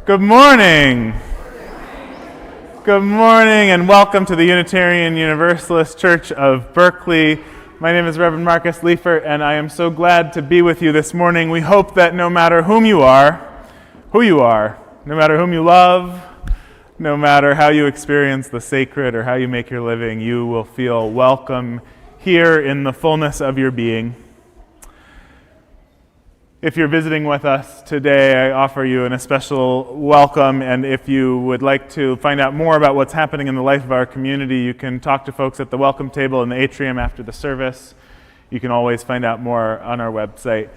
Good morning. Good morning and welcome to the Unitarian Universalist Church of Berkeley. My name is Reverend Marcus Liefert and I am so glad to be with you this morning. We hope that no matter who you are, no matter whom you love, no matter how you experience the sacred or how you make your living, you will feel welcome here in the fullness of your being. If you're visiting with us today, I offer you an especial welcome, and if you would like to find out more about what's happening in the life of our community, you can talk to folks at the welcome table in the atrium after the service. You can always find out more on our website.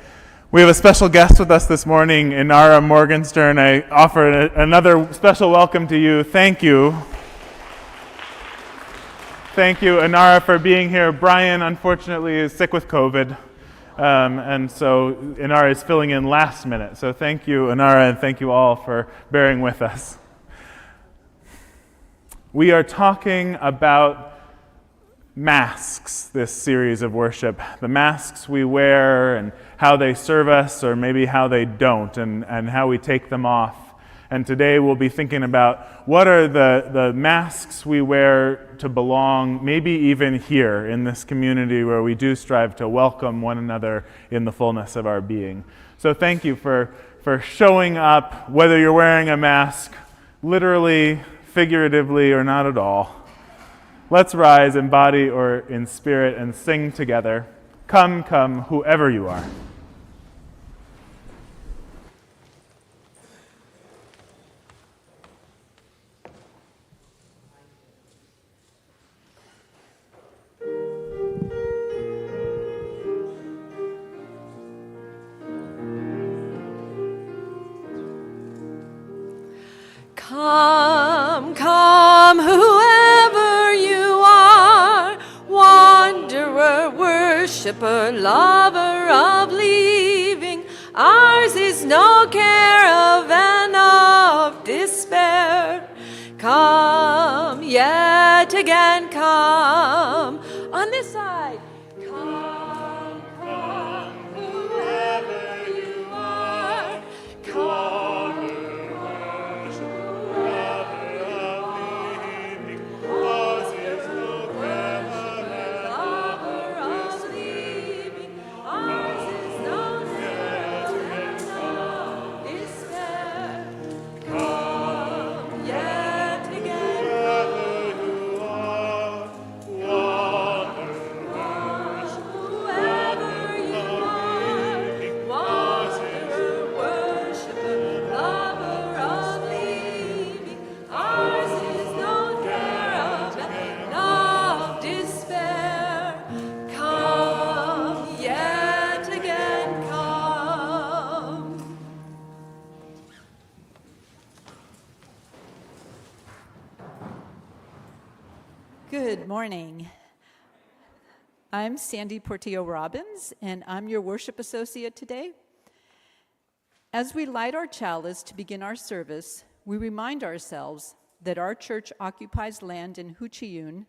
We have a special guest with us this morning, Inara Morgenstern. I offer another special welcome to you. Thank you. Thank you, Inara, for being here. Brian, unfortunately, is sick with COVID. And so Inara is filling in last minute. So thank you, Inara, and thank you all for bearing with us. We are talking about masks this series of worship. The masks we wear and how they serve us, or maybe how they don't, and how we take them off. And today we'll be thinking about what are the masks we wear to belong, maybe even here in this community where we do strive to welcome one another in the fullness of our being. So thank you for showing up, whether you're wearing a mask, literally, figuratively, or not at all. Let's rise in body or in spirit and sing together. Come, come, whoever you are. Come, come, whoever you are, wanderer, worshipper, lover of leaving. Ours is no caravan of despair. Come, yet again come. On this side. Come, come, whoever you are. Come. Good morning. I'm Sandy Portillo-Robbins, and I'm your worship associate today. As we light our chalice to begin our service, we remind ourselves that our church occupies land in Huchiyun,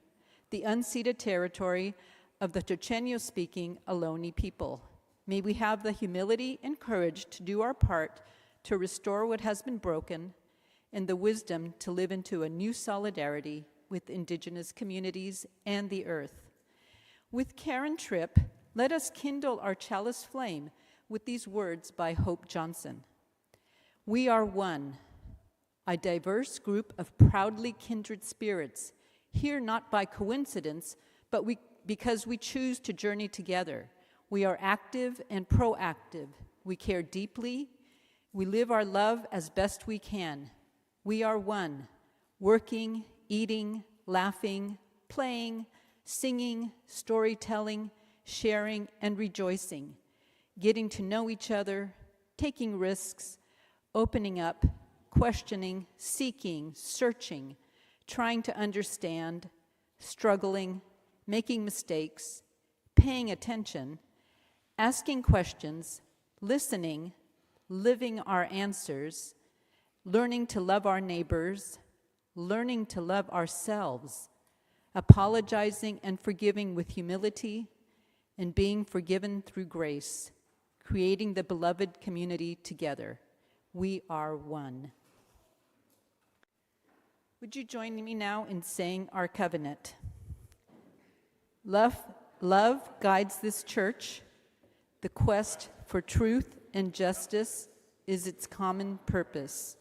the unceded territory of the Chochenyo-speaking Ohlone people. May we have the humility and courage to do our part to restore what has been broken and the wisdom to live into a new solidarity with indigenous communities and the earth. With Karen Tripp, let us kindle our chalice flame with these words by Hope Johnson. We are one. a diverse group of proudly kindred spirits, here not by coincidence, but because we choose to journey together. We are active and proactive. We care deeply. We live our love as best we can. We are one, working, eating, laughing, playing, singing, storytelling, sharing, and rejoicing, getting to know each other, taking risks, opening up, questioning, seeking, searching, trying to understand, struggling, making mistakes, paying attention, asking questions, listening, living our answers, learning to love our neighbors, learning to love ourselves, apologizing and forgiving with humility, and being forgiven through grace, creating the beloved community together. We are one. Would you join me now in saying our covenant? Love guides this church. The quest for truth and justice is its common purpose.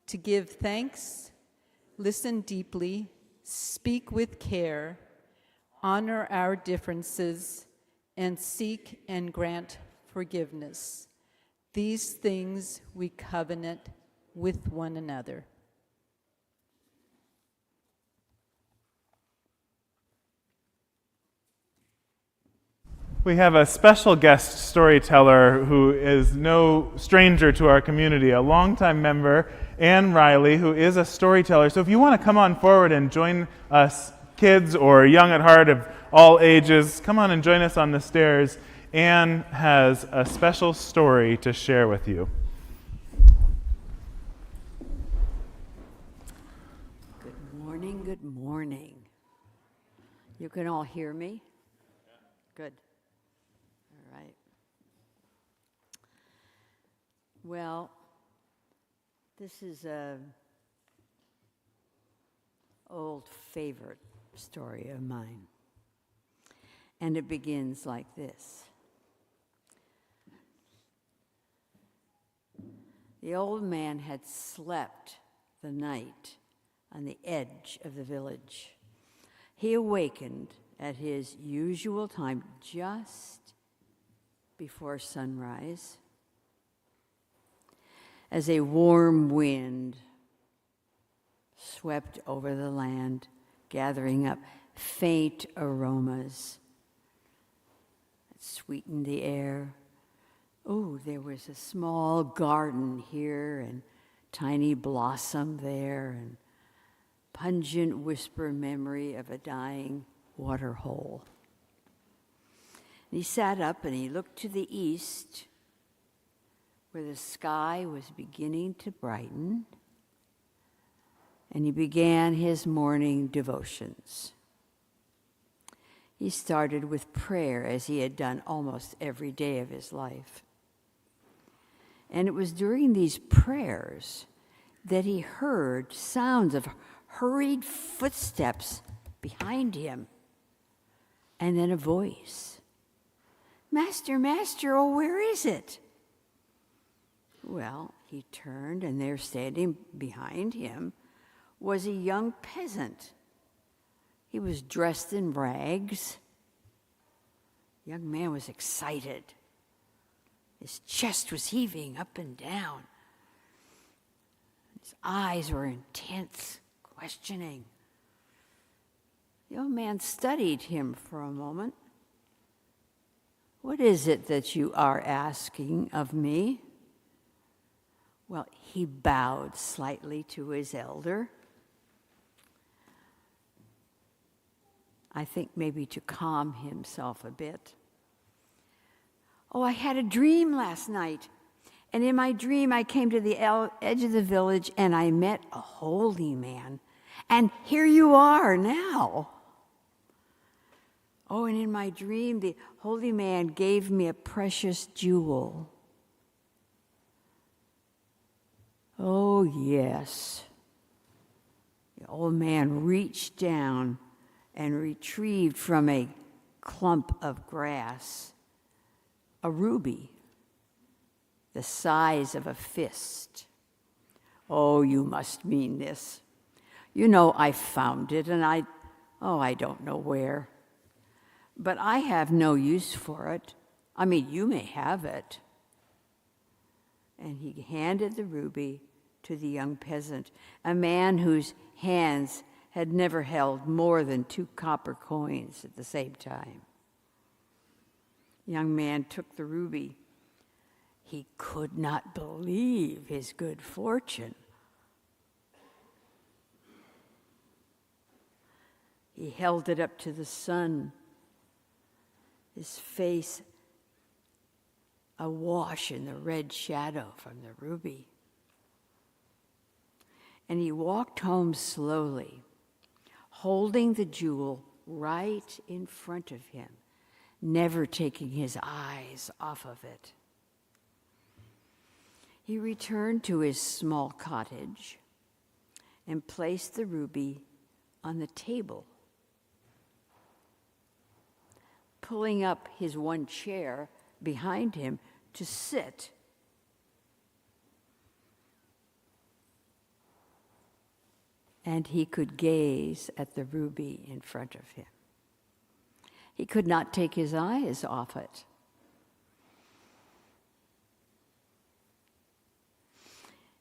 To give thanks, listen deeply, speak with care, honor our differences, and seek and grant forgiveness. These things we covenant with one another. We have a special guest storyteller who is no stranger to our community, a longtime member, Anne Riley, who is a storyteller. So if you want to come on forward and join us, kids or young at heart of all ages, come on and join us on the stairs. Anne has a special story to share with you. Good morning, good morning. You can all hear me? Good. All right. Well, this is an old favorite story of mine. And it begins like this. The old man had slept the night on the edge of the village. He awakened at his usual time, just before sunrise, as a warm wind swept over the land, gathering up faint aromas that sweetened the air. Oh, there was a small garden here and tiny blossom there and pungent whisper memory of a dying water hole. And he sat up and he looked to the east where the sky was beginning to brighten, and he began his morning devotions. He started with prayer, as he had done almost every day of his life. And it was during these prayers that he heard sounds of hurried footsteps behind him, and then a voice. "Master, Master, oh, where is it?" Well, he turned, and there standing behind him was a young peasant. He was dressed in rags. The young man was excited. His chest was heaving up and down. His eyes were intense, questioning. The old man studied him for a moment. "What is it that you are asking of me?" Well, he bowed slightly to his elder. I think maybe to calm himself a bit. "Oh, I had a dream last night. And in my dream, I came to the edge of the village and I met a holy man. And here you are now." "Oh, and in my dream, the holy man gave me a precious jewel." "Oh, yes." The old man reached down and retrieved from a clump of grass a ruby the size of a fist. "Oh, you must mean this. You know, I found it, and I don't know where. But I have no use for it. I mean, you may have it." And he handed the ruby to the young peasant, a man whose hands had never held more than 2 copper coins at the same time. The young man took the ruby. He could not believe his good fortune. He held it up to the sun, his face awash in the red shadow from the ruby. And he walked home slowly, holding the jewel right in front of him, never taking his eyes off of it. He returned to his small cottage and placed the ruby on the table, pulling up his one chair behind him to sit. And he could gaze at the ruby in front of him. He could not take his eyes off it.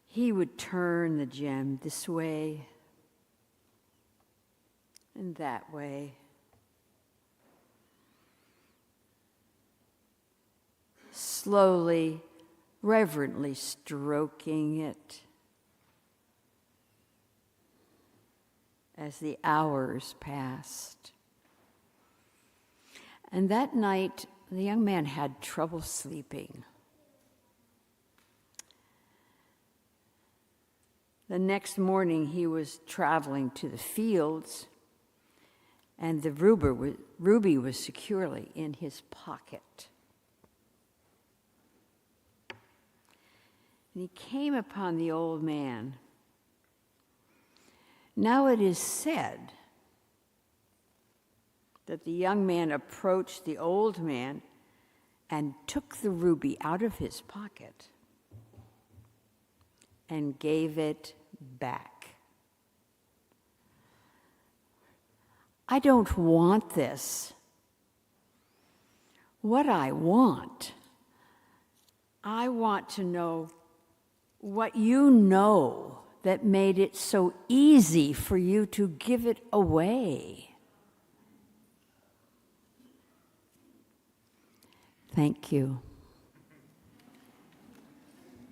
He would turn the gem this way and that way. Slowly, reverently stroking it as the hours passed. And that night, the young man had trouble sleeping. The next morning, he was traveling to the fields, and the ruby was securely in his pocket. And he came upon the old man. Now it is said that the young man approached the old man and took the ruby out of his pocket and gave it back. I don't want this. What I want to know what you know that made it so easy for you to give it away. Thank you.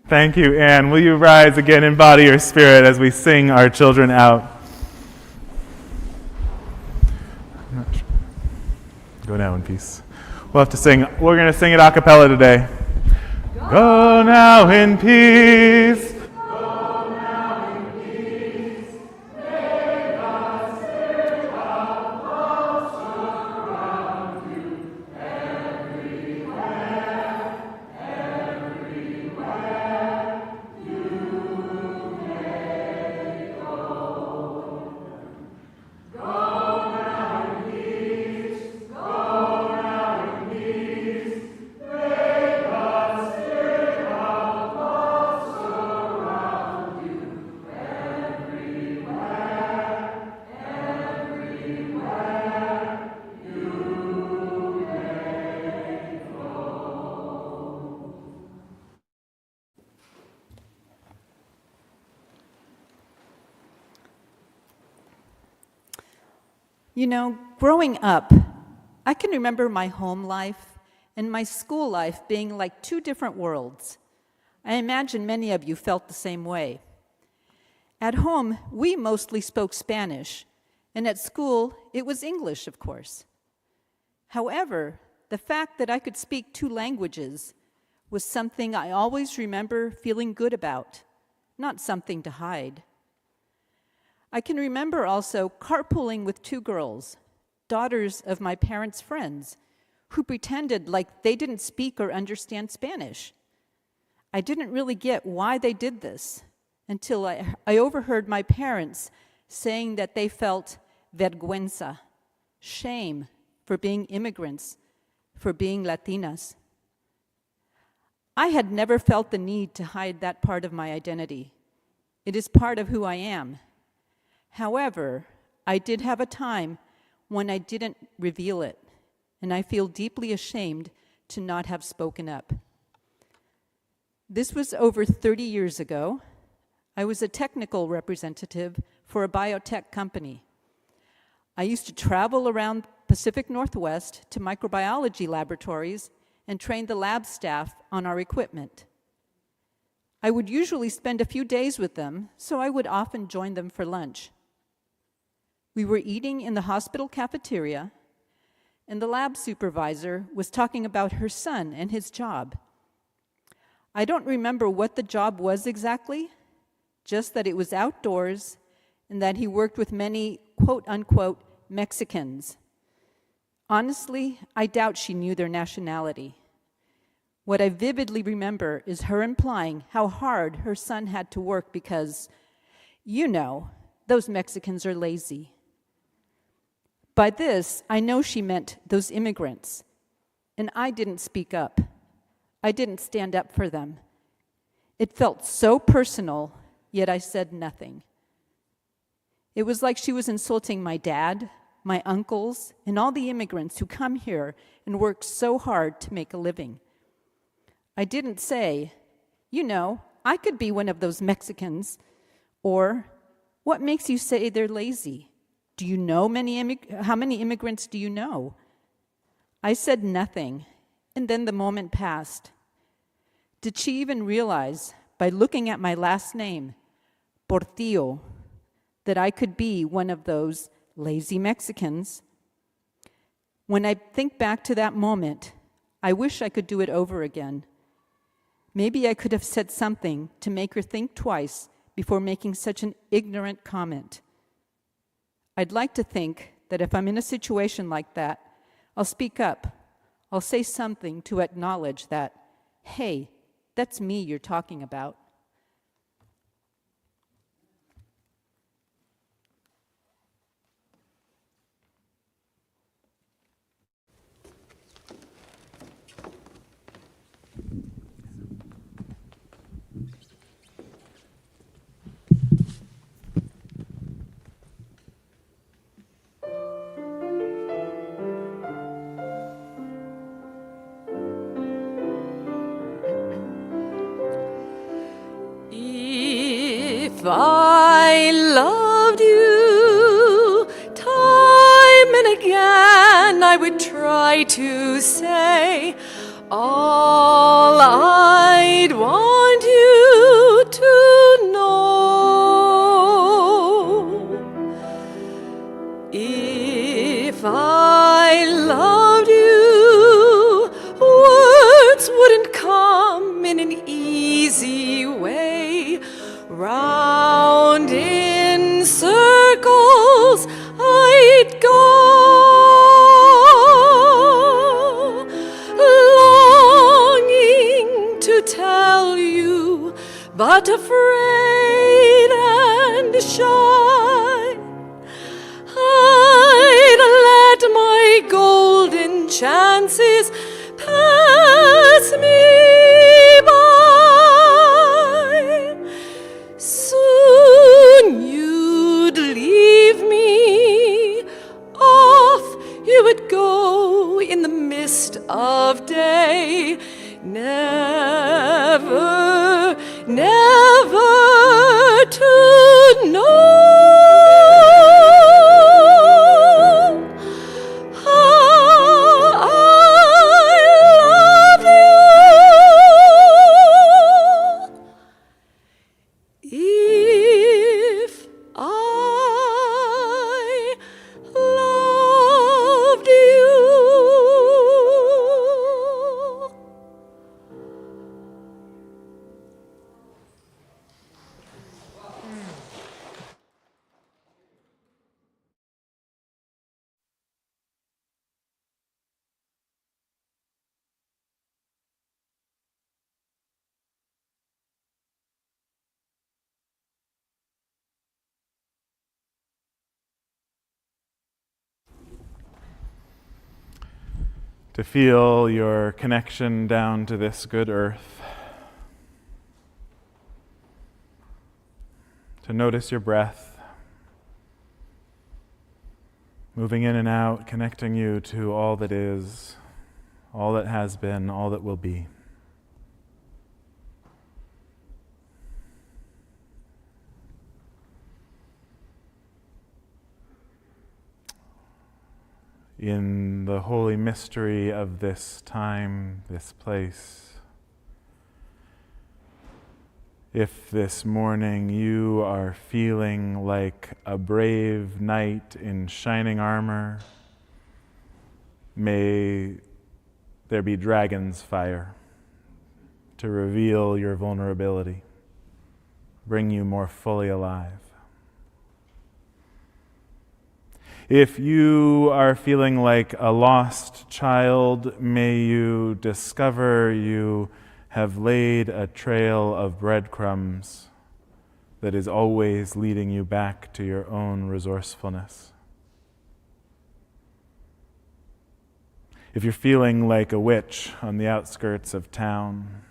Thank you, Anne. Will you rise again in body or spirit as we sing our children out? I'm not sure. Go now in peace. We'll have to sing. We're going to sing it a cappella today. Go now in peace. You know, growing up, I can remember my home life and my school life being like 2 different worlds. I imagine many of you felt the same way. At home, we mostly spoke Spanish, and at school, it was English, of course. However, the fact that I could speak 2 languages was something I always remember feeling good about, not something to hide. I can remember also carpooling with 2 girls, daughters of my parents' friends, who pretended like they didn't speak or understand Spanish. I didn't really get why they did this until I overheard my parents saying that they felt vergüenza, shame for being immigrants, for being Latinas. I had never felt the need to hide that part of my identity. It is part of who I am. However, I did have a time when I didn't reveal it, and I feel deeply ashamed to not have spoken up. This was over 30 years ago. I was a technical representative for a biotech company. I used to travel around Pacific Northwest to microbiology laboratories and train the lab staff on our equipment. I would usually spend a few days with them, so I would often join them for lunch. We were eating in the hospital cafeteria, and the lab supervisor was talking about her son and his job. I don't remember what the job was exactly, just that it was outdoors and that he worked with many quote-unquote Mexicans. Honestly, I doubt she knew their nationality. What I vividly remember is her implying how hard her son had to work because, those Mexicans are lazy. By this, I know she meant those immigrants, and I didn't speak up. I didn't stand up for them. It felt so personal, yet I said nothing. It was like she was insulting my dad, my uncles, and all the immigrants who come here and work so hard to make a living. I didn't say, I could be one of those Mexicans, or, what makes you say they're lazy? Do you know how many immigrants do you know? I said nothing, and then the moment passed. Did she even realize, by looking at my last name, Portillo, that I could be one of those lazy Mexicans? When I think back to that moment, I wish I could do it over again. Maybe I could have said something to make her think twice before making such an ignorant comment. I'd like to think that if I'm in a situation like that, I'll speak up. I'll say something to acknowledge that, hey, that's me you're talking about. If I loved you, time and again I would try to say all I'd want you to know. If I loved you, words wouldn't come in an easy way. Round in circles I'd go, longing to tell you, but afraid and shy. I'd let my golden chances pass me by. Soon you'd leave me, off you would go in the mist of day, never, never to know how I love you. If I loved you. To feel your connection down to this good earth. to notice your breath, moving in and out, connecting you to all that is, all that has been, all that will be. In the holy mystery of this time, this place, if this morning you are feeling like a brave knight in shining armor, may there be dragon's fire to reveal your vulnerability, bring you more fully alive. If you are feeling like a lost child, may you discover you have laid a trail of breadcrumbs that is always leading you back to your own resourcefulness. If you're feeling like a witch on the outskirts of town,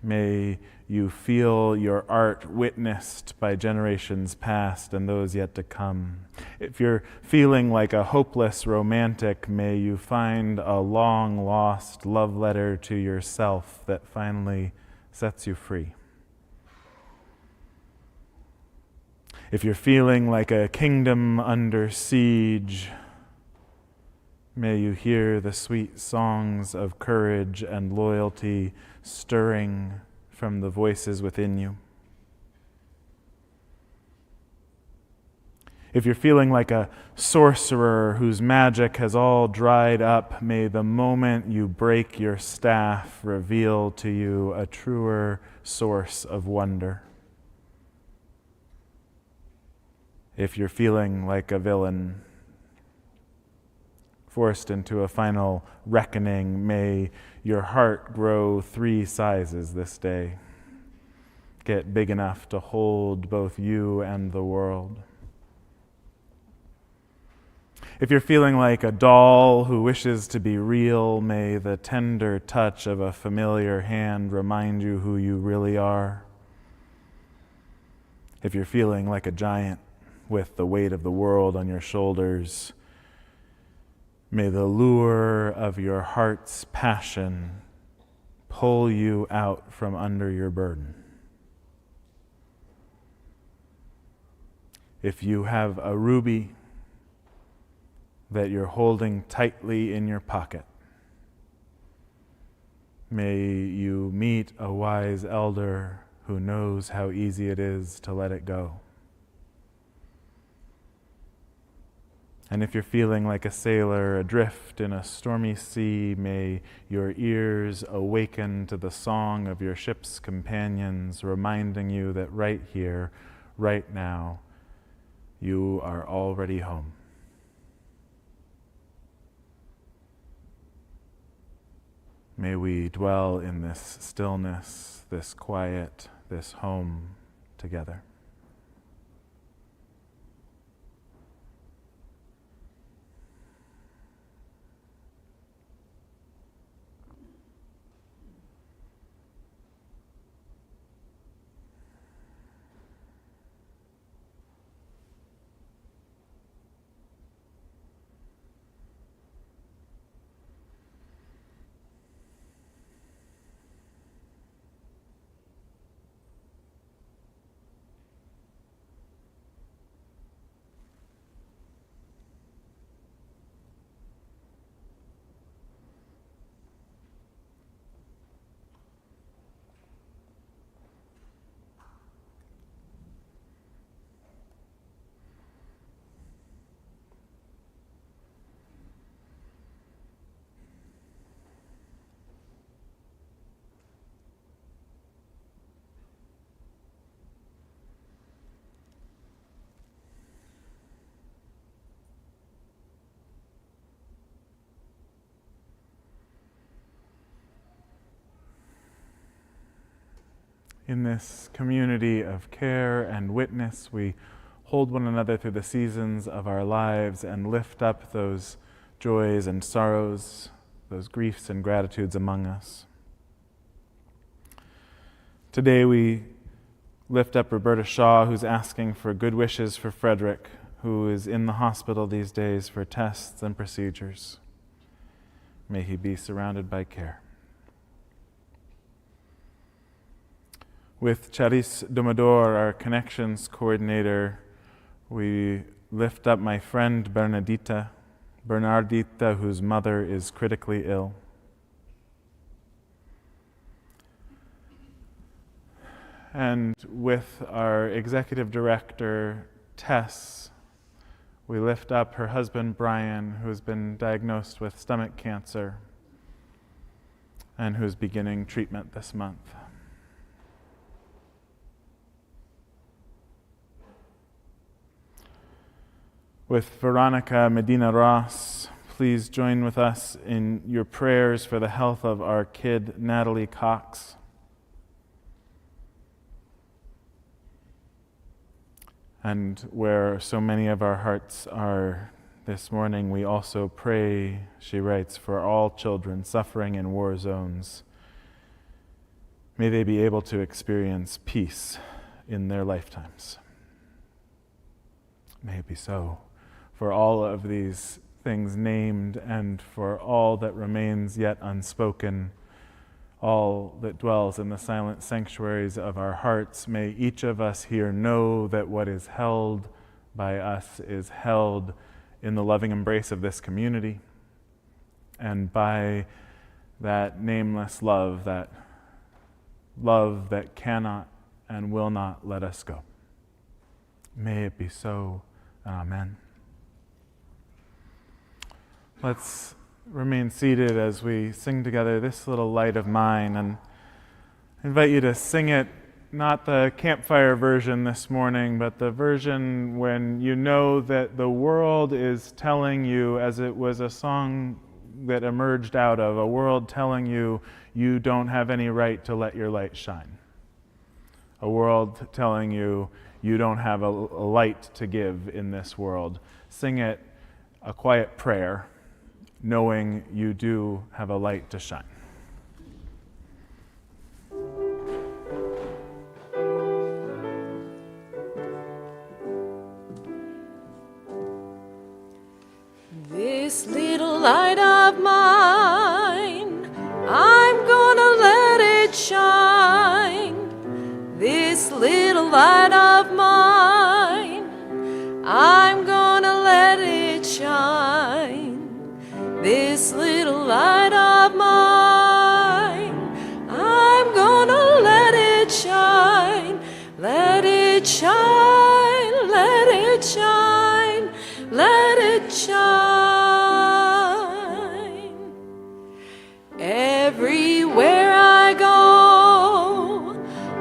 may you feel your art witnessed by generations past and those yet to come. If you're feeling like a hopeless romantic, may you find a long-lost love letter to yourself that finally sets you free. If you're feeling like a kingdom under siege, may you hear the sweet songs of courage and loyalty stirring from the voices within you. If you're feeling like a sorcerer whose magic has all dried up, may the moment you break your staff reveal to you a truer source of wonder. If you're feeling like a villain, forced into a final reckoning, may your heart grow 3 sizes this day. Get big enough to hold both you and the world. If you're feeling like a doll who wishes to be real, may the tender touch of a familiar hand remind you who you really are. If you're feeling like a giant with the weight of the world on your shoulders, may the lure of your heart's passion pull you out from under your burden. If you have a ruby that you're holding tightly in your pocket, may you meet a wise elder who knows how easy it is to let it go. And if you're feeling like a sailor adrift in a stormy sea, may your ears awaken to the song of your ship's companions, reminding you that right here, right now, you are already home. May we dwell in this stillness, this quiet, this home together. In this community of care and witness, we hold one another through the seasons of our lives and lift up those joys and sorrows, those griefs and gratitudes among us. Today we lift up Roberta Shaw, who's asking for good wishes for Frederick, who is in the hospital these days for tests and procedures. May he be surrounded by care. With Charis Domador, our connections coordinator, we lift up my friend Bernardita, whose mother is critically ill. And with our executive director, Tess, we lift up her husband, Brian, who's been diagnosed with stomach cancer and who's beginning treatment this month. With Veronica Medina Ross, please join with us in your prayers for the health of our kid, Natalie Cox. And where so many of our hearts are this morning, we also pray, she writes, for all children suffering in war zones. May they be able to experience peace in their lifetimes. May it be so. For all of these things named and for all that remains yet unspoken, all that dwells in the silent sanctuaries of our hearts, may each of us here know that what is held by us is held in the loving embrace of this community, and by that nameless love that cannot and will not let us go. May it be so. Amen. Let's remain seated as we sing together This Little Light of Mine, and I invite you to sing it, not the campfire version this morning, but the version when you know that the world is telling you, as it was a song that emerged out of, a world telling you you don't have any right to let your light shine. A world telling you you don't have a light to give in this world. Sing it, a quiet prayer, knowing you do have a light to shine. This little light of mine, I'm gonna let it shine. This little light of mine, I'm gonna let it shine. This little light of mine, I'm gonna let it shine. Let it shine, let it shine, let it shine. Everywhere I go,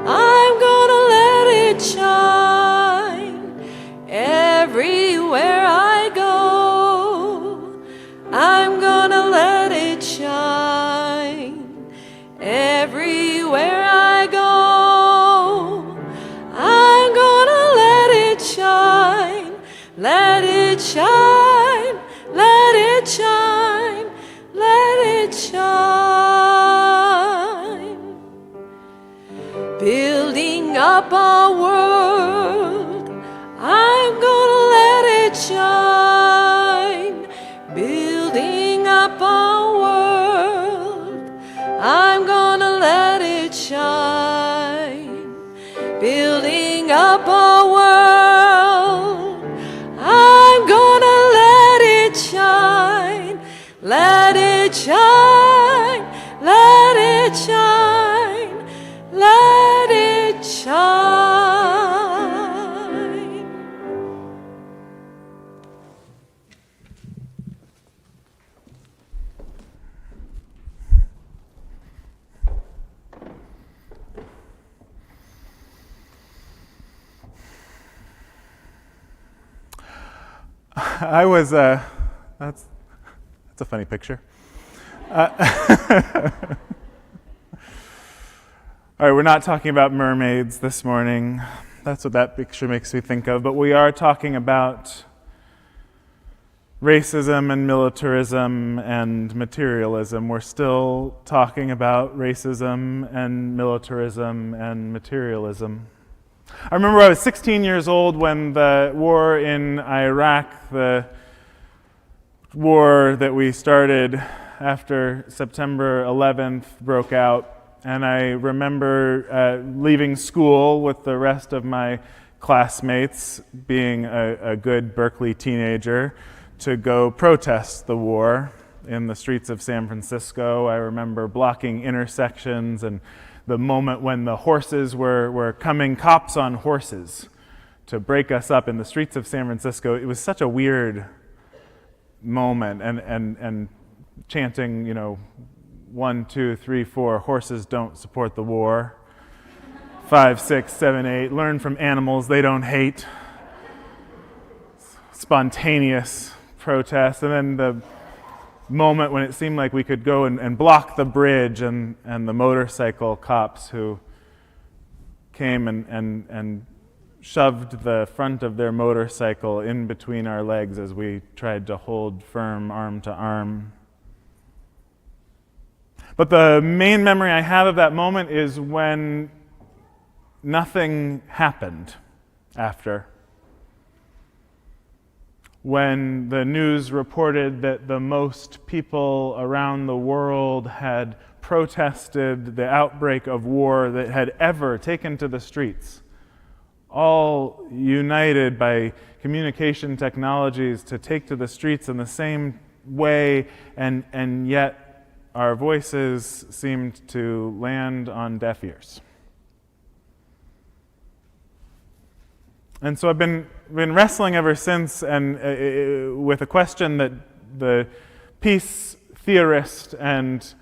I'm gonna let it shine. Everywhere I go, I'm gonna let it shine. Everywhere I go, I'm gonna let it shine. Let it shine, let it shine, let it shine. Building up a world, I'm gonna let it shine. Building up a world, I'm gonna let it shine. Building up a world, I'm gonna let it shine. Let it shine, let it shine, let it shine. I was, that's a funny picture. All right, we're not talking about mermaids this morning. That's what that picture makes me think of. But we are talking about racism and militarism and materialism. We're still talking about racism and militarism and materialism. I remember I was 16 years old when the war in Iraq, the war that we started after September 11th, broke out. And I remember leaving school with the rest of my classmates, being a good Berkeley teenager, to go protest the war in the streets of San Francisco. I remember blocking intersections and the moment when the horses were coming, cops on horses, to break us up in the streets of San Francisco. It was such a weird moment, and chanting, 1, 2, 3, 4, horses don't support the war. 5, 6, 7, 8, learn from animals, they don't hate. Spontaneous protest. And then the moment when it seemed like we could go and block the bridge, and the motorcycle cops who came and shoved the front of their motorcycle in between our legs as we tried to hold firm arm to arm. But the main memory I have of that moment is when nothing happened after. When the news reported that the most people around the world had protested the outbreak of war that had ever taken to the streets, all united by communication technologies to take to the streets in the same way, and yet our voices seemed to land on deaf ears. And so I've been wrestling ever since, and with a question that the peace theorist and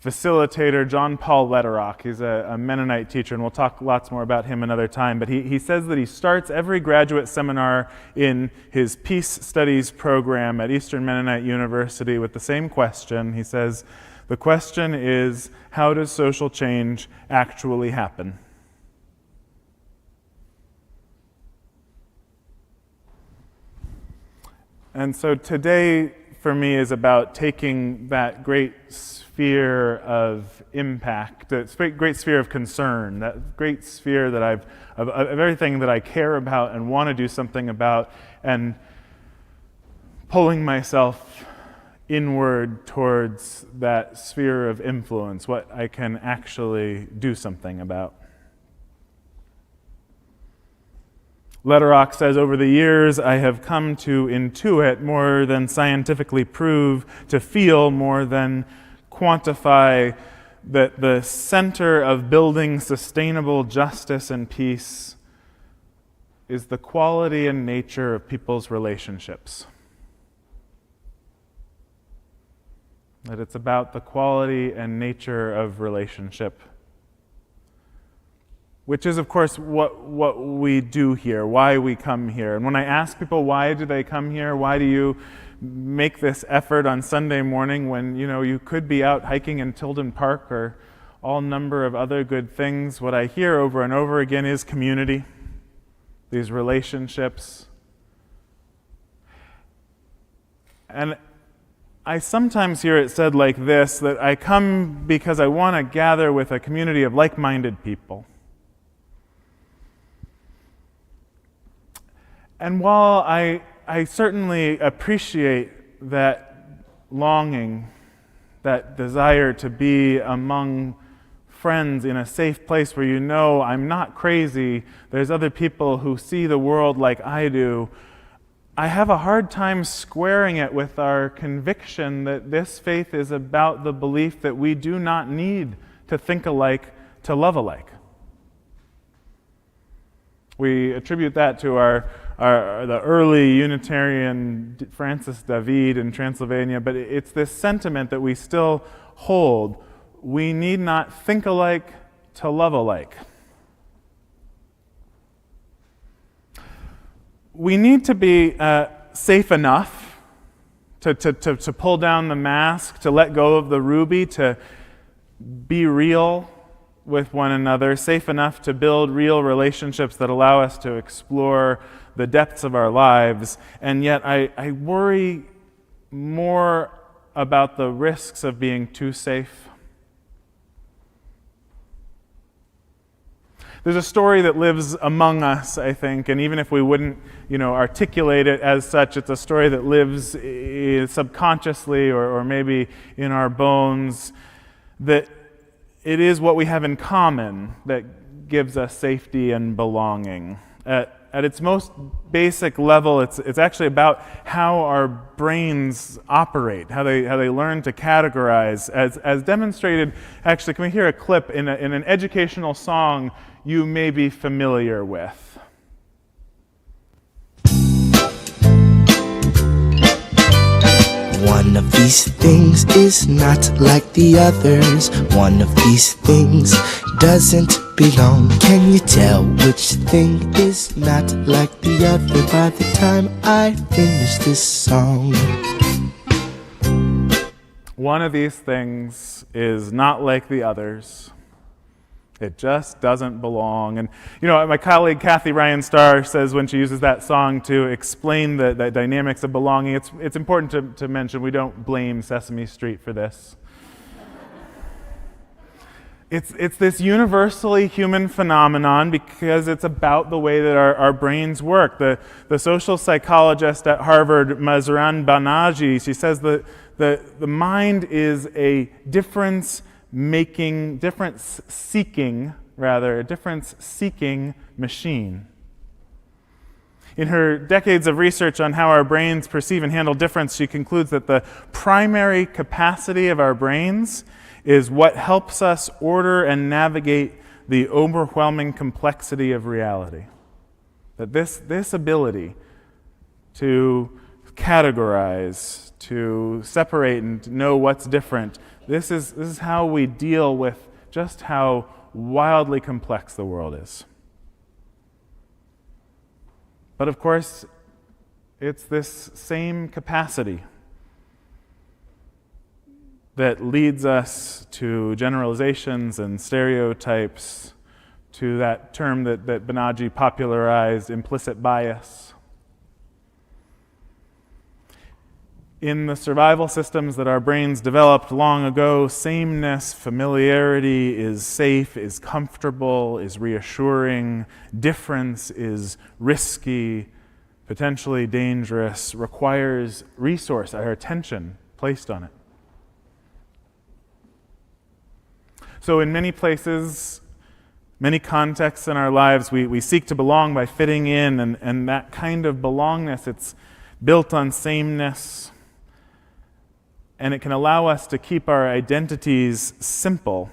facilitator John Paul Lederach, he's a Mennonite teacher, and we'll talk lots more about him another time, but he says that he starts every graduate seminar in his peace studies program at Eastern Mennonite University with the same question. He says, the question is, how does social change actually happen? And so today, for me, is about taking that great sphere of impact, that great sphere of concern, that great sphere that of everything that I care about and want to do something about, and pulling myself inward towards that sphere of influence, what I can actually do something about. Lederach says, over the years, I have come to intuit more than scientifically prove, to feel more than quantify, that the center of building sustainable justice and peace is the quality and nature of people's relationships. That it's about the quality and nature of relationship, which is, of course, what we do here, why we come here. And when I ask people, why do they come here? Why do you make this effort on Sunday morning when, you could be out hiking in Tilden Park or all number of other good things? What I hear over and over again is community, these relationships. And I sometimes hear it said like this, that I come because I want to gather with a community of like-minded people. And while I certainly appreciate that longing, that desire to be among friends in a safe place where I'm not crazy, there's other people who see the world like I do, I have a hard time squaring it with our conviction that this faith is about the belief that we do not need to think alike to love alike. We attribute that to the early Unitarian Francis David in Transylvania, but it's this sentiment that we still hold. We need not think alike to love alike. We need to be safe enough to pull down the mask, to let go of the ruby, to be real with one another, safe enough to build real relationships that allow us to explore the depths of our lives. And yet I worry more about the risks of being too safe. there's a story that lives among us, I think, and even if we wouldn't, articulate it as such, it's a story that lives subconsciously or maybe in our bones, that it is what we have in common that gives us safety and belonging. At its most basic level, it's actually about how our brains operate, how they learn to categorize, as demonstrated. Actually, can we hear a clip in an educational song you may be familiar with? One of these things is not like the others. One of these things doesn't belong. Can you tell which thing is not like the other by the time I finish this song? One of these things is not like the others. It just doesn't belong. And, my colleague Kathy Ryan Starr says when she uses that song to explain the dynamics of belonging, it's important to mention we don't blame Sesame Street for this. It's this universally human phenomenon because it's about the way that our brains work. The social psychologist at Harvard, Mahzarin Banaji, she says that the mind is a difference-seeking machine. In her decades of research on how our brains perceive and handle difference, she concludes that the primary capacity of our brains is what helps us order and navigate the overwhelming complexity of reality. That this ability to categorize, to separate and know what's different, this is how we deal with just how wildly complex the world is. But of course, it's this same capacity that leads us to generalizations and stereotypes, to that term that Banaji popularized, implicit bias. In the survival systems that our brains developed long ago, sameness, familiarity is safe, is comfortable, is reassuring. Difference is risky, potentially dangerous, requires resource, our attention placed on it. So in many places, many contexts in our lives, we seek to belong by fitting in, and that kind of belongness, it's built on sameness, and it can allow us to keep our identities simple.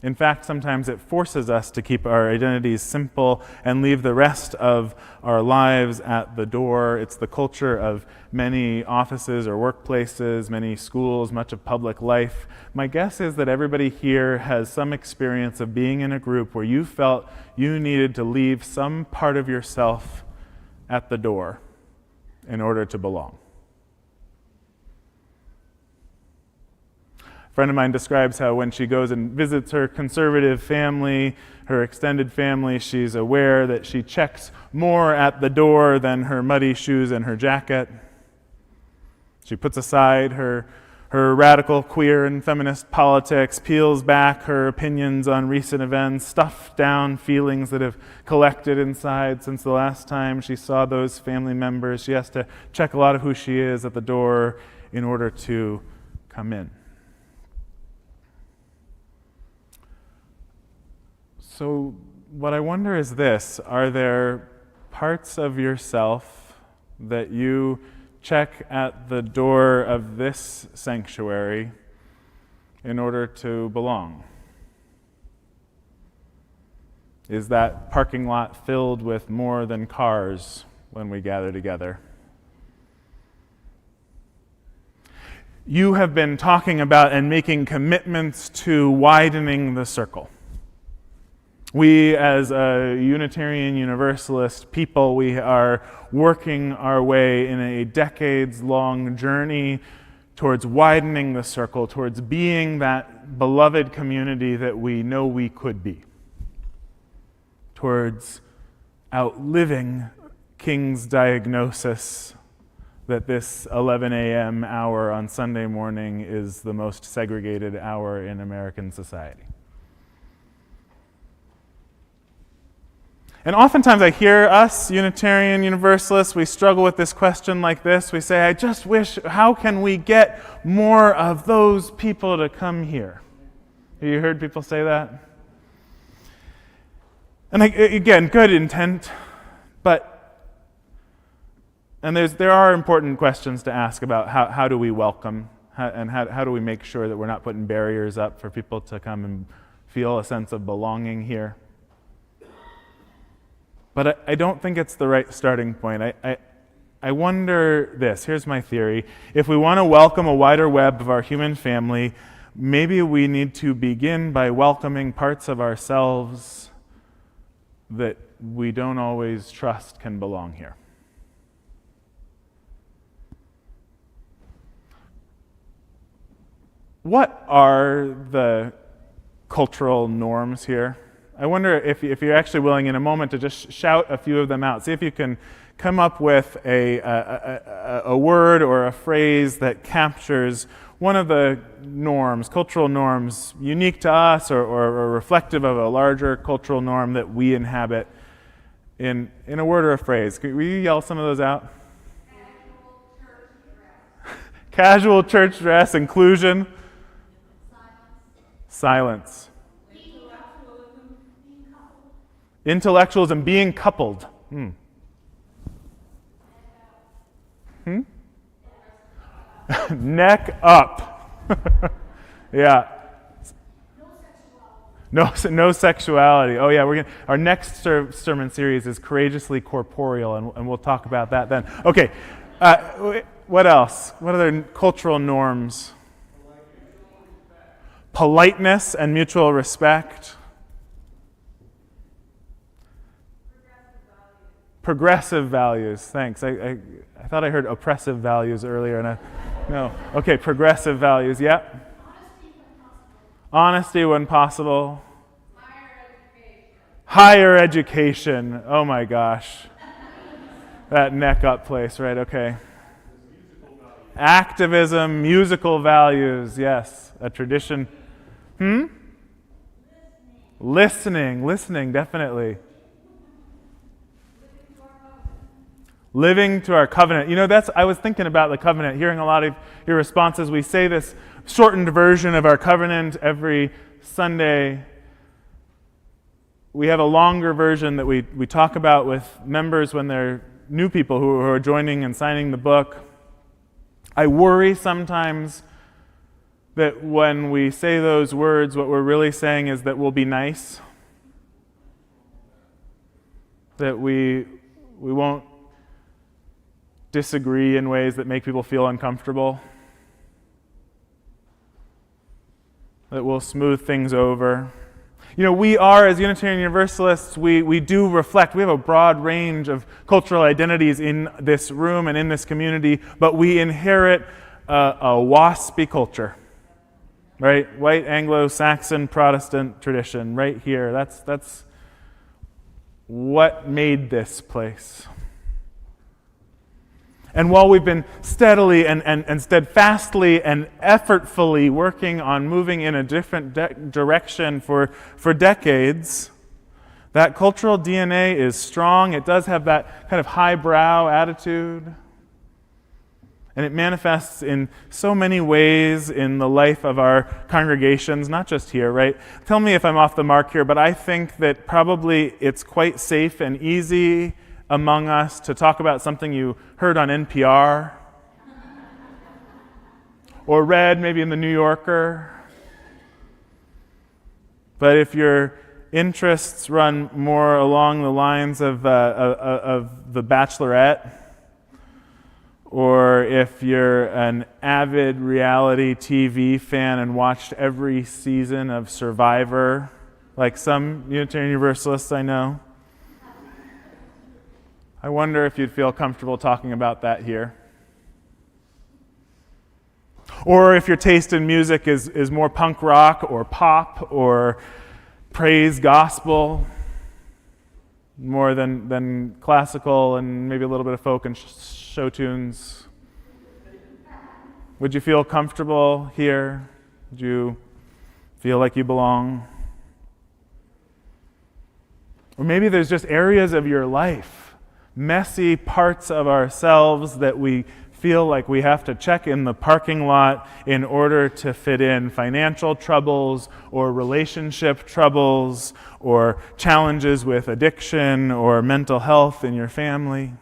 In fact, sometimes it forces us to keep our identities simple and leave the rest of our lives at the door. It's the culture of many offices or workplaces, many schools, much of public life. My guess is that everybody here has some experience of being in a group where you felt you needed to leave some part of yourself at the door in order to belong. A friend of mine describes how when she goes and visits her conservative family, her extended family, she's aware that she checks more at the door than her muddy shoes and her jacket. She puts aside her radical queer and feminist politics, peels back her opinions on recent events, stuffed down feelings that have collected inside since the last time she saw those family members. She has to check a lot of who she is at the door in order to come in. So what I wonder is this: are there parts of yourself that you check at the door of this sanctuary in order to belong? Is that parking lot filled with more than cars when we gather together? You have been talking about and making commitments to widening the circle. We, as a Unitarian Universalist people, we are working our way in a decades-long journey towards widening the circle, towards being that beloved community that we know we could be, towards outliving King's diagnosis that this 11 a.m. hour on Sunday morning is the most segregated hour in American society. And oftentimes I hear us, Unitarian Universalists, we struggle with this question like this. We say, I just wish, how can we get more of those people to come here? Have you heard people say that? And again, good intent, and there are important questions to ask about how do we welcome, and how do we make sure that we're not putting barriers up for people to come and feel a sense of belonging here. But I don't think it's the right starting point. I wonder this. Here's my theory. If we want to welcome a wider web of our human family, maybe we need to begin by welcoming parts of ourselves that we don't always trust can belong here. What are the cultural norms here? I wonder if you're actually willing in a moment to just shout a few of them out. See if you can come up with a word or a phrase that captures one of the norms, cultural norms, unique to us or reflective of a larger cultural norm that we inhabit in a word or a phrase. Will you yell some of those out? Casual church dress, inclusion. Silence. Intellectualism, being coupled. Neck up. Yeah. No sexuality. Oh yeah, our next sermon series is courageously corporeal, and we'll talk about that then. Okay. What else? What other cultural norms? Politeness and mutual respect. Progressive values. Thanks. I thought I heard oppressive values earlier, and no. Okay, progressive values. Yeah. Honesty when possible. Higher education. Oh my gosh. That neck up place, right? Okay. Activism, musical values. Yes, a tradition. Listening, definitely. Living to our covenant. You know, I was thinking about the covenant, hearing a lot of your responses. We say this shortened version of our covenant every Sunday. We have a longer version that we talk about with members when they're new people who are joining and signing the book. I worry sometimes that when we say those words, what we're really saying is that we'll be nice, that we won't disagree in ways that make people feel uncomfortable, that we'll smooth things over. You know, we are, as Unitarian Universalists, we do reflect. We have a broad range of cultural identities in this room and in this community, but we inherit a waspy culture. Right? White Anglo-Saxon Protestant tradition right here. That's what made this place. And while we've been steadily and steadfastly and effortfully working on moving in a different direction for decades, that cultural DNA is strong. It does have that kind of highbrow attitude. And it manifests in so many ways in the life of our congregations, not just here, right? Tell me if I'm off the mark here, but I think that probably it's quite safe and easy among us to talk about something you heard on NPR or read maybe in the New Yorker. But if your interests run more along the lines of The Bachelorette, or if you're an avid reality TV fan and watched every season of Survivor, like some Unitarian Universalists I know, I wonder if you'd feel comfortable talking about that here. Or if your taste in music is more punk rock or pop or praise gospel, more than classical and maybe a little bit of folk and show tunes. Would you feel comfortable here? Would you feel like you belong? Or maybe there's just areas of your life, messy parts of ourselves that we feel like we have to check in the parking lot in order to fit in financial troubles or relationship troubles or challenges with addiction or mental health in your family.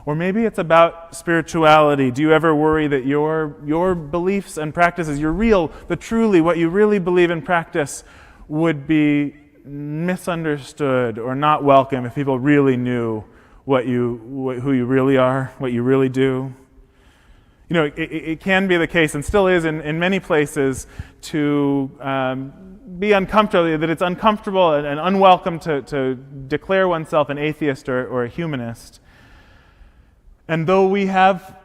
Or maybe it's about spirituality. Do you ever worry that your beliefs and practices, your real, the truly, what you really believe in practice would be misunderstood or not welcome if people really knew who you really are, what you really do? You know, it can be the case, and still is in many places, to be uncomfortable, that it's uncomfortable and unwelcome to declare oneself an atheist or a humanist. And though we have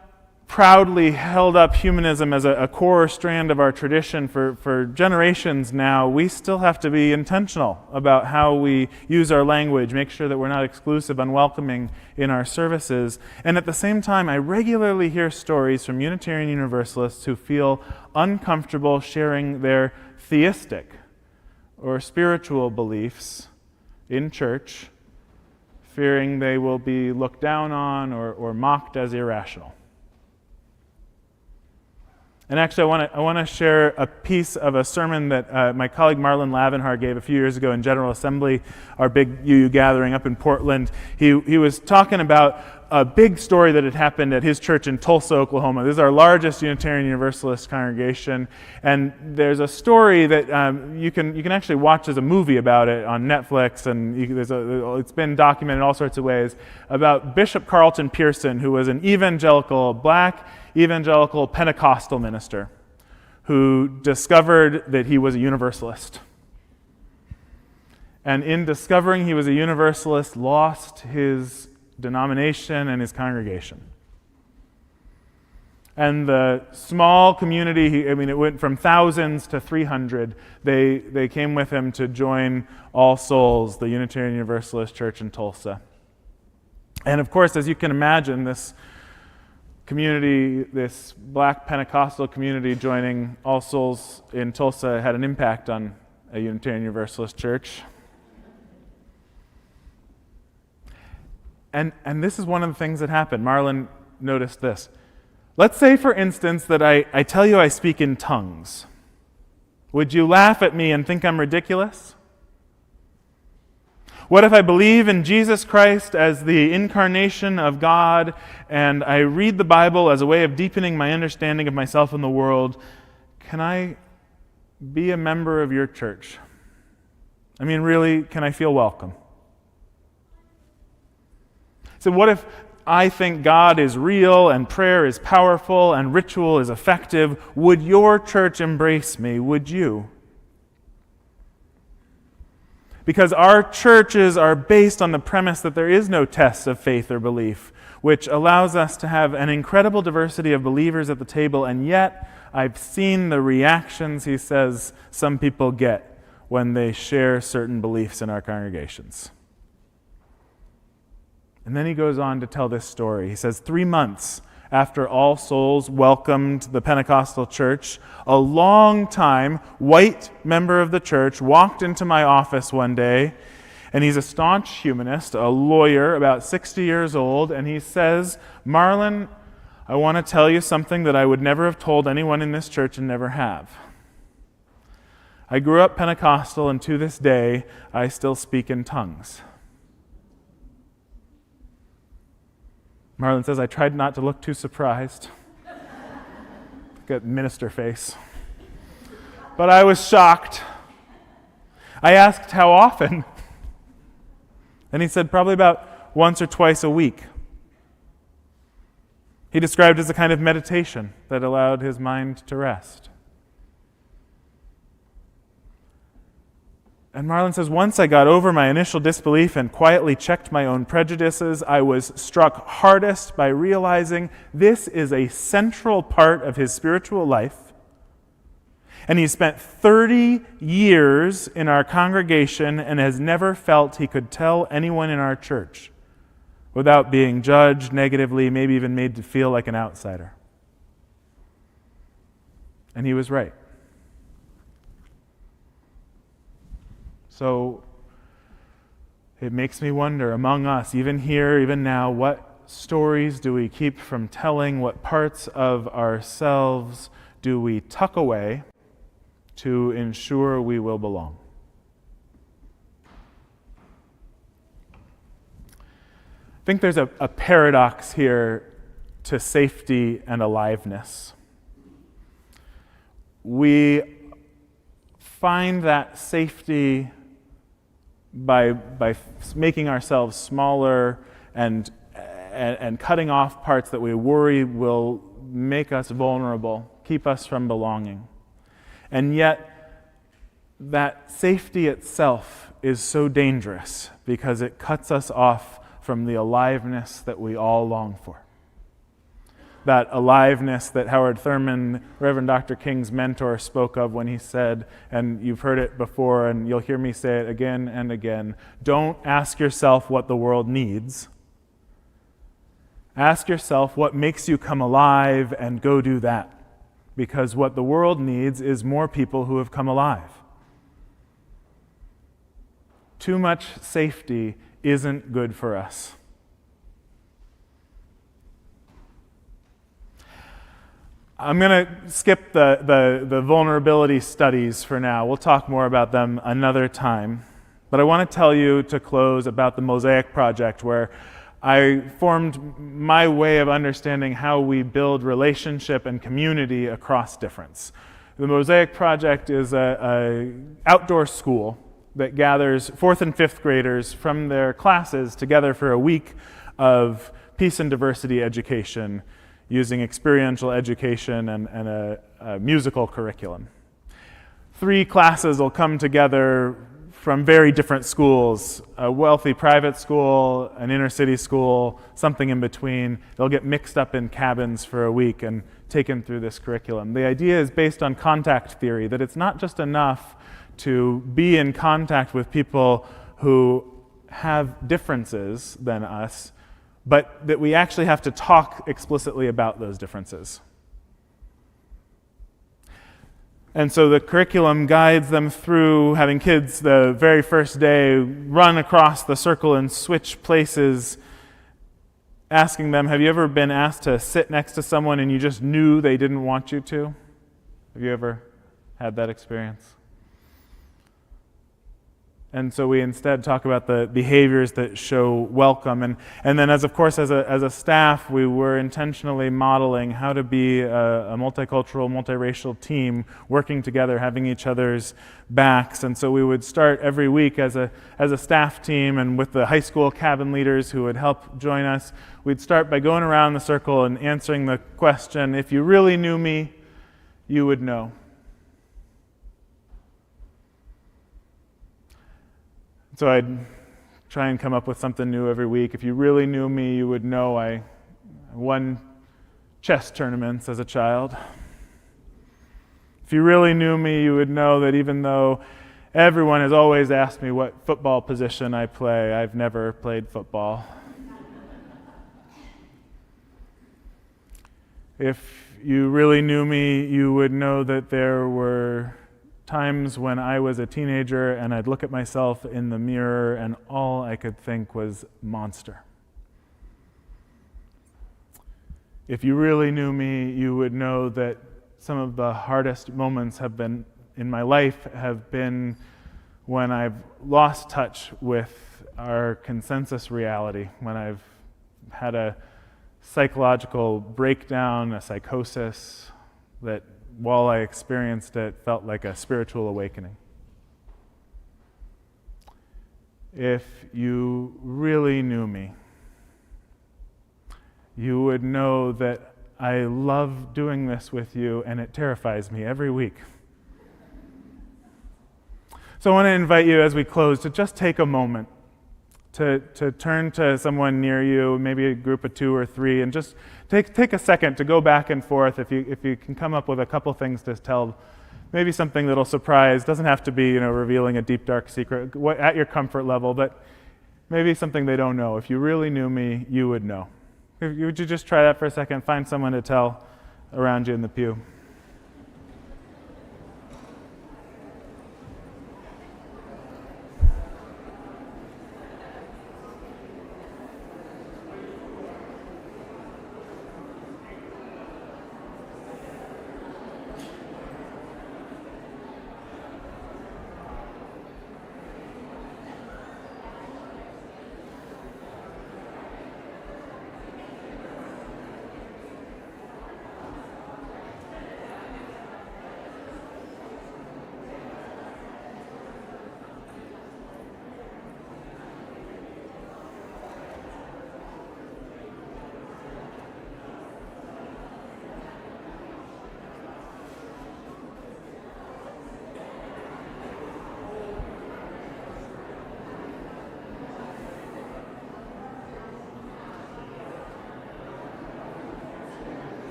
proudly held up humanism as a core strand of our tradition for generations now, we still have to be intentional about how we use our language, make sure that we're not exclusive, unwelcoming in our services. And at the same time, I regularly hear stories from Unitarian Universalists who feel uncomfortable sharing their theistic or spiritual beliefs in church, fearing they will be looked down on or mocked as irrational. And actually, I want to share a piece of a sermon that my colleague Marlon Lavenhar gave a few years ago in General Assembly, our big UU gathering up in Portland. He was talking about a big story that had happened at his church in Tulsa, Oklahoma. This is our largest Unitarian Universalist congregation, and there's a story that you can actually watch as a movie about it on Netflix, and it's been documented in all sorts of ways, about Bishop Carlton Pearson, who was an black evangelical Pentecostal minister who discovered that he was a Universalist. And in discovering he was a Universalist, lost his denomination and his congregation. And the small community, it went from thousands to 300. They came with him to join All Souls, the Unitarian Universalist Church in Tulsa. And of course, as you can imagine, this community, this black Pentecostal community joining All Souls in Tulsa had an impact on a Unitarian Universalist church. And this is one of the things that happened. Marlon noticed this. Let's say, for instance, that I tell you I speak in tongues. Would you laugh at me and think I'm ridiculous? What if I believe in Jesus Christ as the incarnation of God, and I read the Bible as a way of deepening my understanding of myself and the world? Can I be a member of your church? I mean, really, can I feel welcome? So what if I think God is real and prayer is powerful and ritual is effective? Would your church embrace me? Would you? Because our churches are based on the premise that there is no test of faith or belief, which allows us to have an incredible diversity of believers at the table, and yet I've seen the reactions, he says, some people get when they share certain beliefs in our congregations. And then he goes on to tell this story. He says, 3 months after All Souls welcomed the Pentecostal church, a long-time white member of the church walked into my office one day, and he's a staunch humanist, a lawyer, about 60 years old, and he says, Marlon, I want to tell you something that I would never have told anyone in this church and never have. I grew up Pentecostal, and to this day, I still speak in tongues. Marlon says, I tried not to look too surprised. Got minister face. But I was shocked. I asked how often. And he said probably about once or twice a week. He described it as a kind of meditation that allowed his mind to rest. And Marlon says, once I got over my initial disbelief and quietly checked my own prejudices, I was struck hardest by realizing this is a central part of his spiritual life. And he spent 30 years in our congregation and has never felt he could tell anyone in our church without being judged negatively, maybe even made to feel like an outsider. And he was right. So it makes me wonder, among us, even here, even now, what stories do we keep from telling? What parts of ourselves do we tuck away to ensure we will belong? I think there's a paradox here to safety and aliveness. We find that safety by making ourselves smaller and cutting off parts that we worry will make us vulnerable, keep us from belonging. And yet, that safety itself is so dangerous because it cuts us off from the aliveness that we all long for. That aliveness that Howard Thurman, Reverend Dr. King's mentor, spoke of when he said, and you've heard it before and you'll hear me say it again and again, don't ask yourself what the world needs. Ask yourself what makes you come alive and go do that. Because what the world needs is more people who have come alive. Too much safety isn't good for us. I'm going to skip the vulnerability studies for now. We'll talk more about them another time. But I want to tell you to close about the Mosaic Project, where I formed my way of understanding how we build relationship and community across difference. The Mosaic Project is an outdoor school that gathers 4th and 5th graders from their classes together for a week of peace and diversity education using experiential education and a musical curriculum. 3 classes will come together from very different schools, a wealthy private school, an inner city school, something in between. They'll get mixed up in cabins for a week and taken through this curriculum. The idea is based on contact theory, that it's not just enough to be in contact with people who have differences than us, but that we actually have to talk explicitly about those differences. And so the curriculum guides them through having kids the very first day run across the circle and switch places, asking them, have you ever been asked to sit next to someone and you just knew they didn't want you to? Have you ever had that experience? And so we instead talk about the behaviors that show welcome. And then as a staff, we were intentionally modeling how to be a multicultural, multiracial team, working together, having each other's backs. And so we would start every week as a staff team, and with the high school cabin leaders who would help join us, we'd start by going around the circle and answering the question, if you really knew me, you would know. So I'd try and come up with something new every week. If you really knew me, you would know I won chess tournaments as a child. If you really knew me, you would know that even though everyone has always asked me what football position I play, I've never played football. If you really knew me, you would know that there were times when I was a teenager and I'd look at myself in the mirror and all I could think was monster. If you really knew me, you would know that some of the hardest moments in my life have been when I've lost touch with our consensus reality, when I've had a psychological breakdown, a psychosis that while I experienced it, felt like a spiritual awakening. If you really knew me, you would know that I love doing this with you and it terrifies me every week. So I want to invite you as we close to just take a moment to turn to someone near you, maybe a group of 2 or 3, and just take a second to go back and forth. If you can come up with a couple things to tell, maybe something that'll surprise. Doesn't have to be revealing a deep dark secret at your comfort level, but maybe something they don't know. If you really knew me, you would know. Would you just try that for a second? Find someone to tell around you in the pew.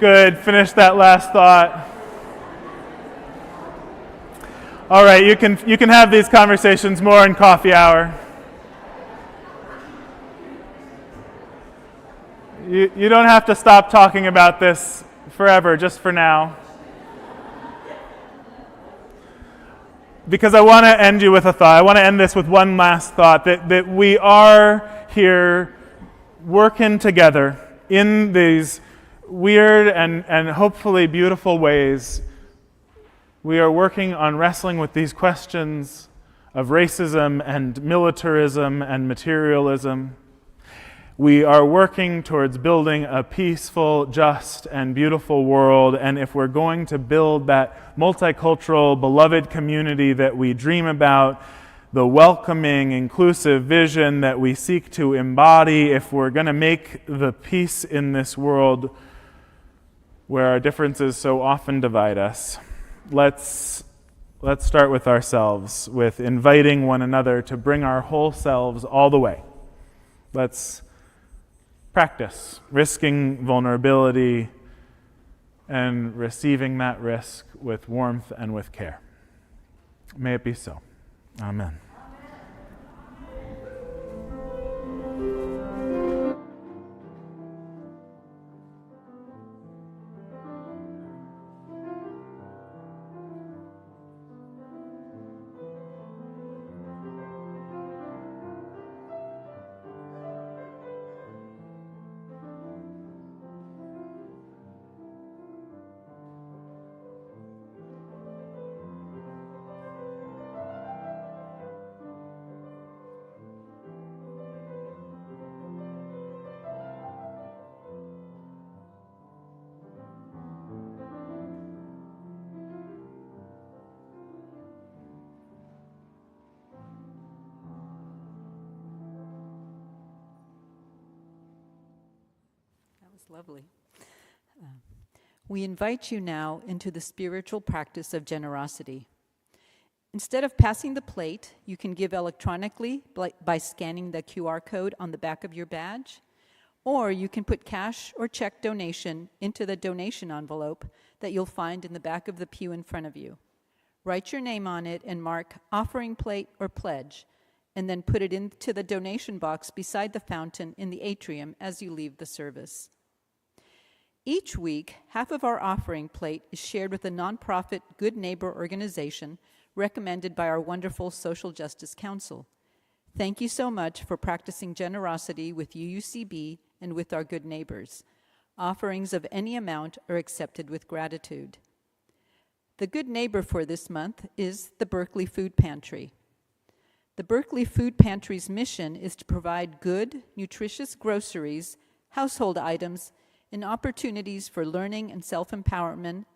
Good. Finish that last thought. All right, you can have these conversations more in coffee hour. You don't have to stop talking about this forever, just for now. Because I want to end you with a thought. I want to end this with one last thought, that we are here working together in these weird and hopefully beautiful ways. We are working on wrestling with these questions of racism and militarism and materialism. We are working towards building a peaceful, just, and beautiful world, and if we're going to build that multicultural, beloved community that we dream about, the welcoming, inclusive vision that we seek to embody, if we're going to make the peace in this world where our differences so often divide us, let's start with ourselves, with inviting one another to bring our whole selves all the way. Let's practice risking vulnerability and receiving that risk with warmth and with care. May it be so. Amen. Lovely. We invite you now into the spiritual practice of generosity. Instead of passing the plate, you can give electronically by scanning the QR code on the back of your badge, or you can put cash or check donation into the donation envelope that you'll find in the back of the pew in front of you. Write your name on it and mark offering plate or pledge, and then put it into the donation box beside the fountain in the atrium as you leave the service. Each week, half of our offering plate is shared with a nonprofit Good Neighbor organization recommended by our wonderful Social Justice Council. Thank you so much for practicing generosity with UUCB and with our good neighbors. Offerings of any amount are accepted with gratitude. The good neighbor for this month is the Berkeley Food Pantry. The Berkeley Food Pantry's mission is to provide good, nutritious groceries, household items, and opportunities for learning and self-empowerment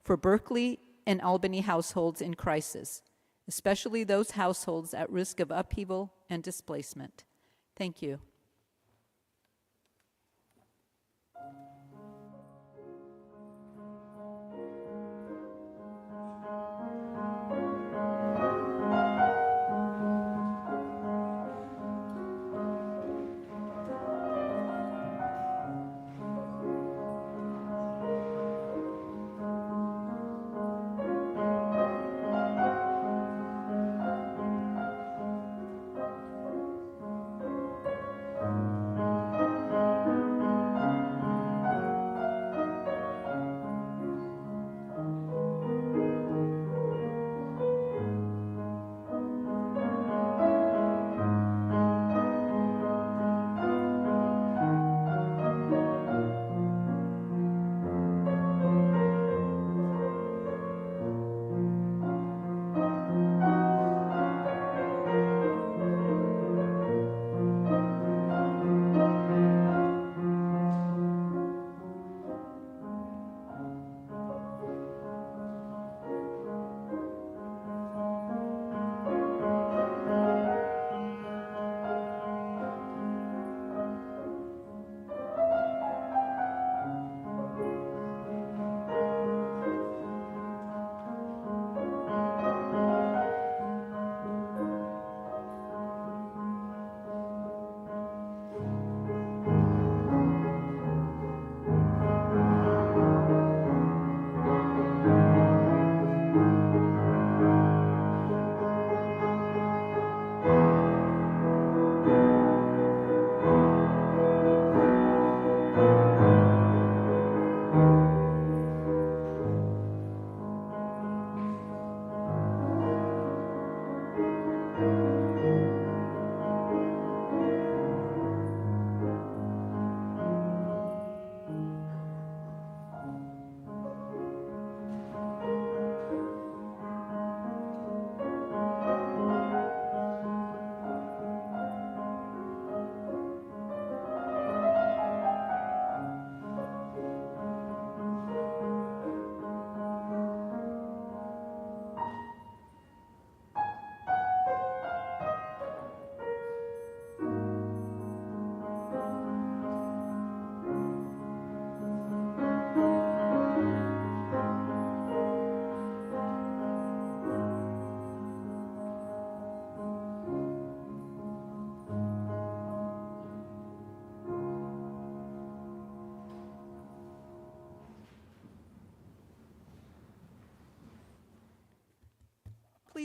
for Berkeley and Albany households in crisis, especially those households at risk of upheaval and displacement. Thank you.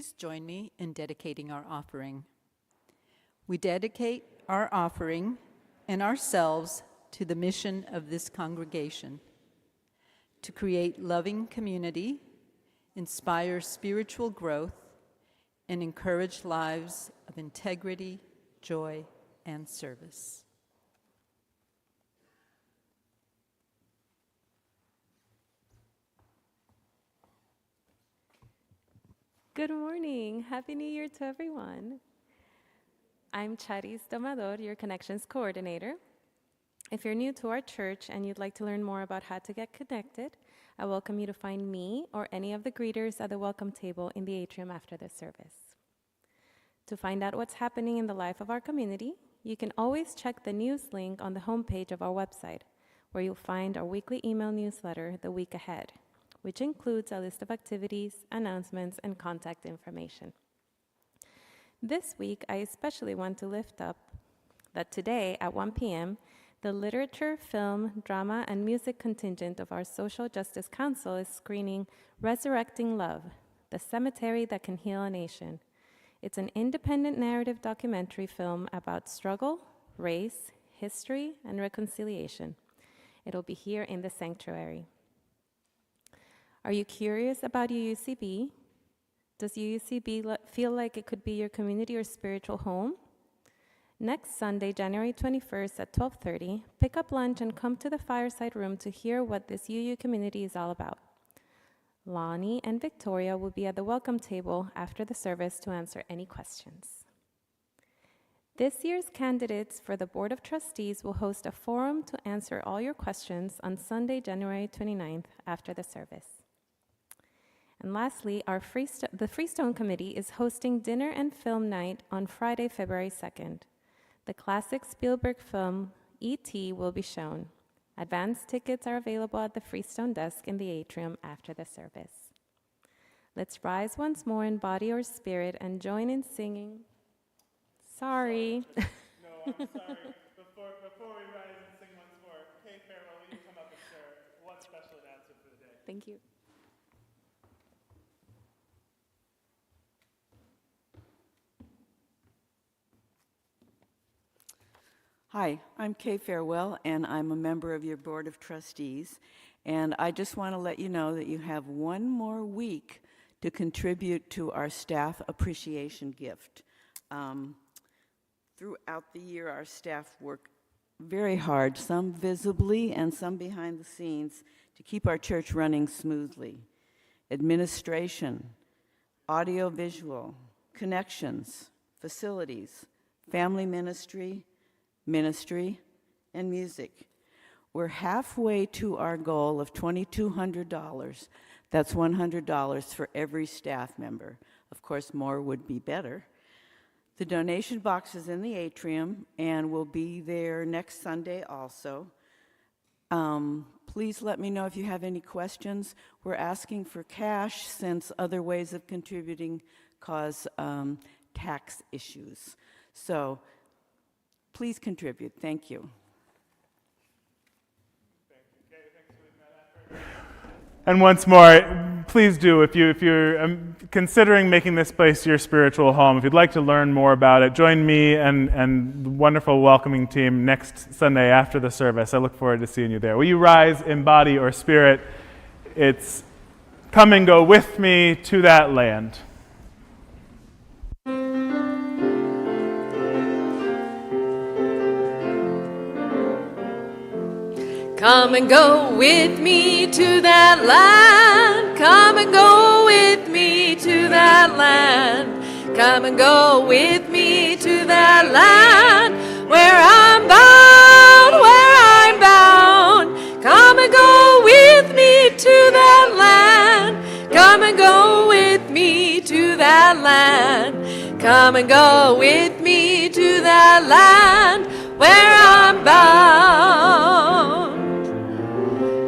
Please join me in dedicating our offering. We dedicate our offering and ourselves to the mission of this congregation, to create loving community, inspire spiritual growth, and encourage lives of integrity, joy, and service. Good morning. Happy New Year to everyone. I'm Charis Domador, your Connections Coordinator. If you're new to our church and you'd like to learn more about how to get connected, I welcome you to find me or any of the greeters at the welcome table in the atrium after the service. To find out what's happening in the life of our community, you can always check the news link on the homepage of our website, where you'll find our weekly email newsletter, The Week Ahead, which includes a list of activities, announcements, and contact information. This week, I especially want to lift up that today at 1 p.m., the Literature, Film, Drama, and Music contingent of our Social Justice Council is screening Resurrecting Love, The Cemetery That Can Heal a Nation. It's an independent narrative documentary film about struggle, race, history, and reconciliation. It'll be here in the sanctuary. Are you curious about UUCB? Does UUCB feel like it could be your community or spiritual home? Next Sunday, January 21st at 12:30, pick up lunch and come to the fireside room to hear what this UU community is all about. Lonnie and Victoria will be at the welcome table after the service to answer any questions. This year's candidates for the Board of Trustees will host a forum to answer all your questions on Sunday, January 29th after the service. And lastly, the Freestone Committee is hosting dinner and film night on Friday, February 2nd. The classic Spielberg film, E.T., will be shown. Advance tickets are available at the Freestone desk in the atrium after the service. Let's rise once more in body or spirit and join in singing. Sorry. No, I'm sorry. Before we rise and sing once more, Kay Farrell, will you come up and share one special announcement for the day? Thank you. Hi, I'm Kay Farewell, and I'm a member of your Board of Trustees. And I just want to let you know that you have one more week to contribute to our staff appreciation gift. Throughout the year, our staff work very hard, some visibly and some behind the scenes, to keep our church running smoothly. Administration, audio-visual, connections, facilities, family ministry, and music. We're halfway to our goal of $2,200. That's $100 for every staff member. Of course, more would be better. The donation box is in the atrium and will be there next Sunday also. Please let me know if you have any questions. We're asking for cash since other ways of contributing cause tax issues. So please contribute. Thank you. Thank you, Kay. Thanks for leading that effort. And once more, please do, if you're considering making this place your spiritual home, if you'd like to learn more about it, join me and the wonderful welcoming team next Sunday after the service. I look forward to seeing you there. Will you rise in body or spirit? It's come and go with me to that land. Come and go with me to that land. Come and go with me to that land. Come and go with me to that land where I'm bound, where I'm bound. Come and go with me to that land. Come and go with me to that land. Come and go with me to that land where I'm bound.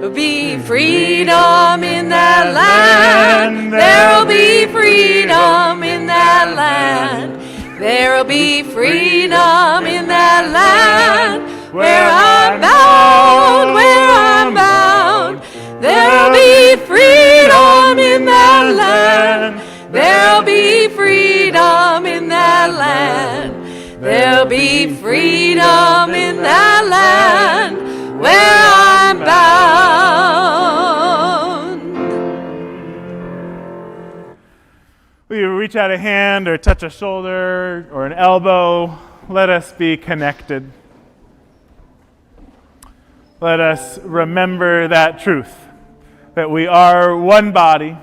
There'll be freedom in that land. There'll be freedom in that land. There'll be freedom in that land where I'm bound, where I'm bound. There'll be freedom in that land. There'll be There'll be freedom in that land where I'm bound. Will you reach out a hand or touch a shoulder or an elbow? Let us be connected. Let us remember that truth, that we are one body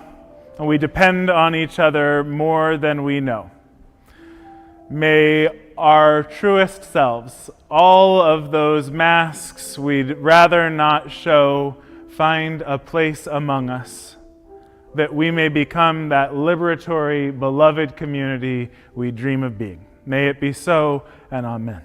and we depend on each other more than we know. May our truest selves, all of those masks we'd rather not show, find a place among us, that we may become that liberatory, beloved community we dream of being. May it be so, and amen.